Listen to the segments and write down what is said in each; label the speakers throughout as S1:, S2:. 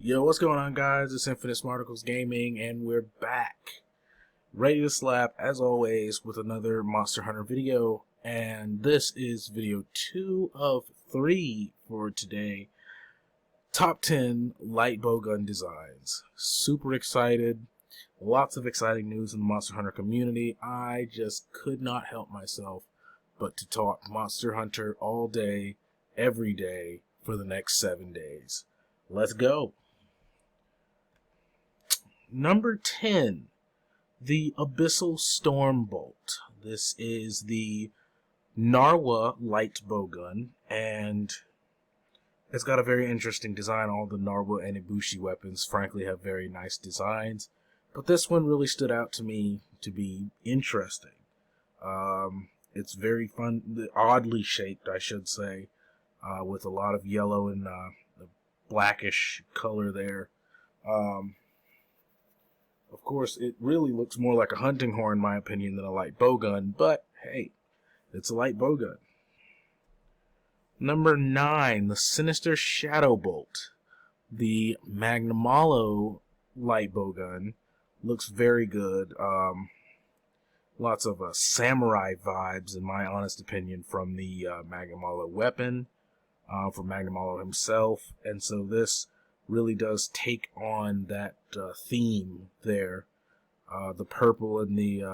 S1: Yo, what's going on, guys? It's Infinite Smarticulls Gaming, and we're back, ready to slap, as always, with another Monster Hunter video. And this is video 2 of 3 for today. Top 10 Light Bowgun Designs. Super excited. Lots of exciting news in the Monster Hunter community. I just could not help myself but to talk Monster Hunter all day, every day, for the next 7 days. Let's go. Number 10, the Abyssal Stormbolt. This is the Narwa Light Bowgun, and it's got a very interesting design. All the Narwa and Ibushi weapons, frankly, have very nice designs, but this one really stood out to me to be interesting. It's very fun, oddly shaped, I should say, with a lot of yellow and the blackish color there. Of course, it really looks more like a hunting horn, in my opinion, than a light bowgun, but hey, it's a light bowgun. Number 9, the Sinister Shadow Bolt. The Magnamalo light bowgun looks very good. Lots of samurai vibes, in my honest opinion, from the Magnamalo weapon, from Magnamalo himself, and so this really does take on that theme there. The purple and the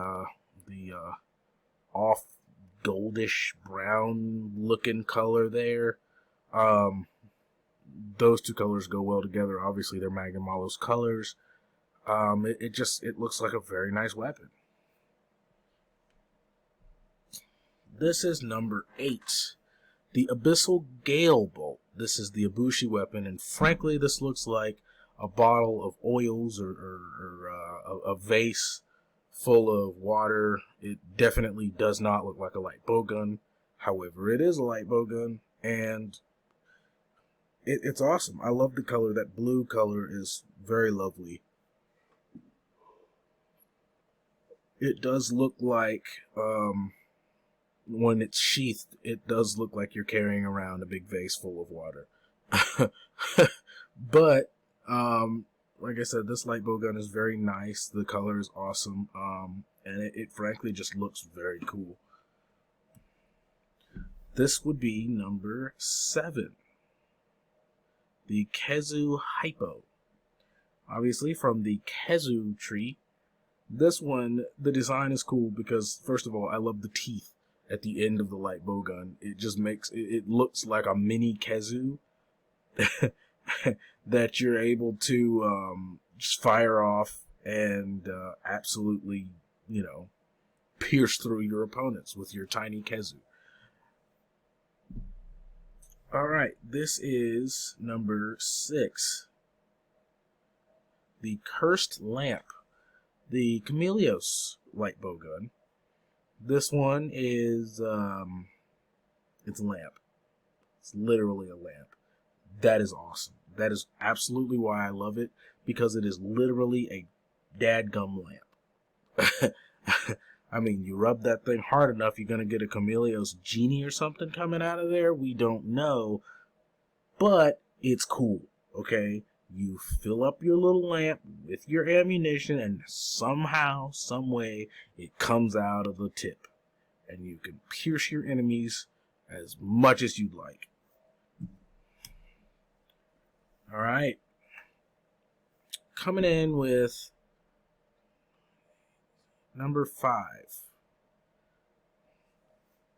S1: off goldish brown looking color there. Those two colors go well together. Obviously, they're Magnamalo's colors. It looks like a very nice weapon. This is number 8, the Abyssal Gale Bolt. This is the Ibushi weapon, and frankly, this looks like a bottle of oils or a vase full of water. It definitely does not look like a light bowgun. However, it is a light bowgun, and it's awesome. I love the color. That blue color is very lovely. It does look like, when it's sheathed, it does look like you're carrying around a big vase full of water. But, like I said, this light bowgun is very nice. The color is awesome. And it frankly just looks very cool. This would be number 7. The Kazoo Hypo. Obviously from the Kazoo tree. This one, the design is cool because, first of all, I love the teeth at the end of the light bowgun. It just makes it looks like a mini Kazoo that you're able to just fire off and absolutely, pierce through your opponents with your tiny Kazoo. Alright, this is number 6. The Cursed Lamp. The Chameleos light bowgun. This one is, it's a lamp. It's literally a lamp. That is awesome. That is absolutely why I love it, because it is literally a dadgum lamp. I mean, you rub that thing hard enough, you're going to get a Chameleos genie or something coming out of there. We don't know, but it's cool, okay? You fill up your little lamp with your ammunition, and somehow, some way, it comes out of the tip. And you can pierce your enemies as much as you'd like. Alright. Coming in with number 5.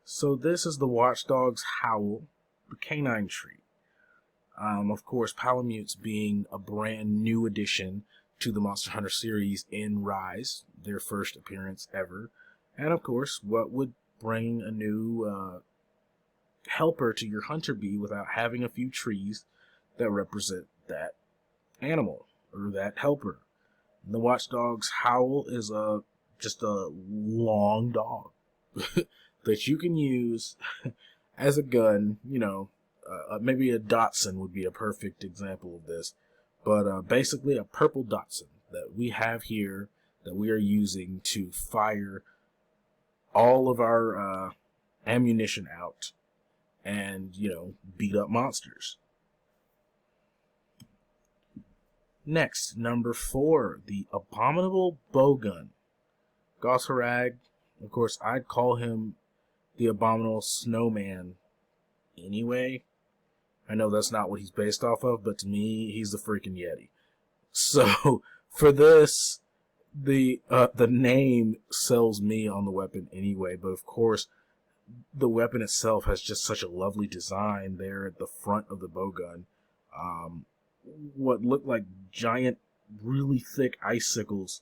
S1: So this is the Watchdogs Howl, the Canine tree. Of course, Palamutes being a brand new addition to the Monster Hunter series in Rise, their first appearance ever. And of course, what would bring a new helper to your hunter bee without having a few trees that represent that animal or that helper? The Watchdogs Howl is just a long dog that you can use as a gun. Maybe a Dotson would be a perfect example of this, but basically a purple Dotson that we have here that we are using to fire all of our ammunition out and, beat up monsters. Next, number 4, the Abominable Bowgun. Gosharag, of course, I'd call him the Abominable Snowman anyway. I know that's not what he's based off of, but to me, he's the freaking Yeti. So, for this, the name sells me on the weapon anyway, but of course, the weapon itself has just such a lovely design there at the front of the bowgun. What looked like giant, really thick icicles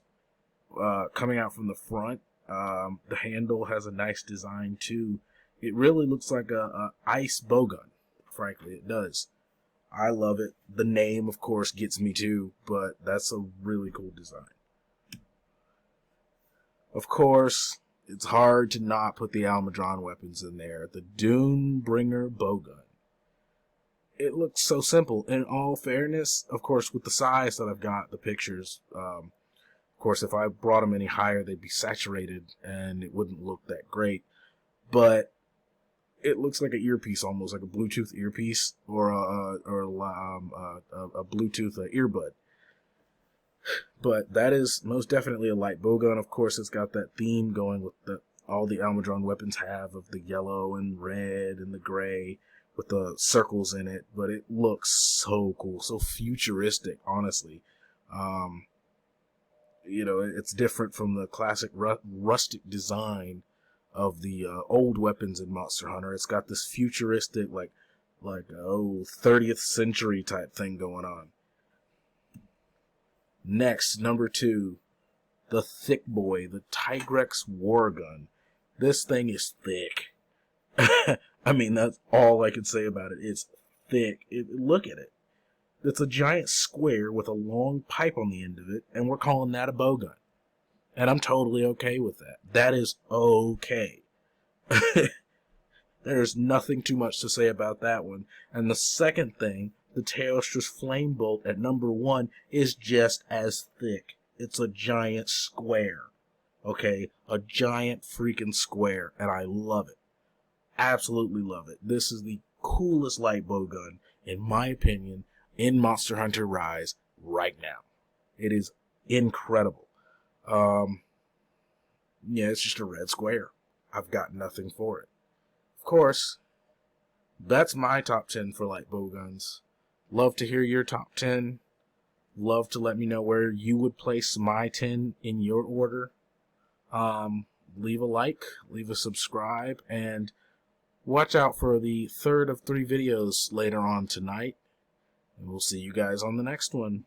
S1: coming out from the front. The handle has a nice design too. It really looks like a ice bowgun. Frankly, it does. I love it. The name, of course, gets me too, but that's a really cool design. Of course, it's hard to not put the Almudron weapons in there. The Dune Bringer Bow Gun. It looks so simple. In all fairness, of course, with the size that I've got, the pictures, of course, if I brought them any higher, they'd be saturated and it wouldn't look that great. But it looks like an earpiece, almost like a Bluetooth earpiece or a Bluetooth earbud. But that is most definitely a light bowgun. Of course, it's got that theme going with all the Almudron weapons have of the yellow and red and the gray with the circles in it. But it looks so cool, so futuristic, honestly. You know, it's different from the classic rustic design of the old weapons in Monster Hunter. It's got this futuristic, like 30th century type thing going on. Next, number 2, the Thick Boy, the Tigrex War Gun. This thing is thick. I mean, that's all I can say about it. It's thick. Look at it. It's a giant square with a long pipe on the end of it, and we're calling that a bowgun. And I'm totally okay with that. That is okay. There's nothing too much to say about that one. And the second thing, the Tailstress Flame Bolt at number 1 is just as thick. It's a giant square. Okay? A giant freaking square. And I love it. Absolutely love it. This is the coolest light bowgun, in my opinion, in Monster Hunter Rise right now. It is incredible. Yeah, it's just a red square. I've got nothing for it. Of course, that's my top 10 for light bowguns. Love to hear your top 10. Love to let me know where you would place my 10 in your order. Leave a like, leave a subscribe, and watch out for the third of 3 videos later on tonight. And we'll see you guys on the next one.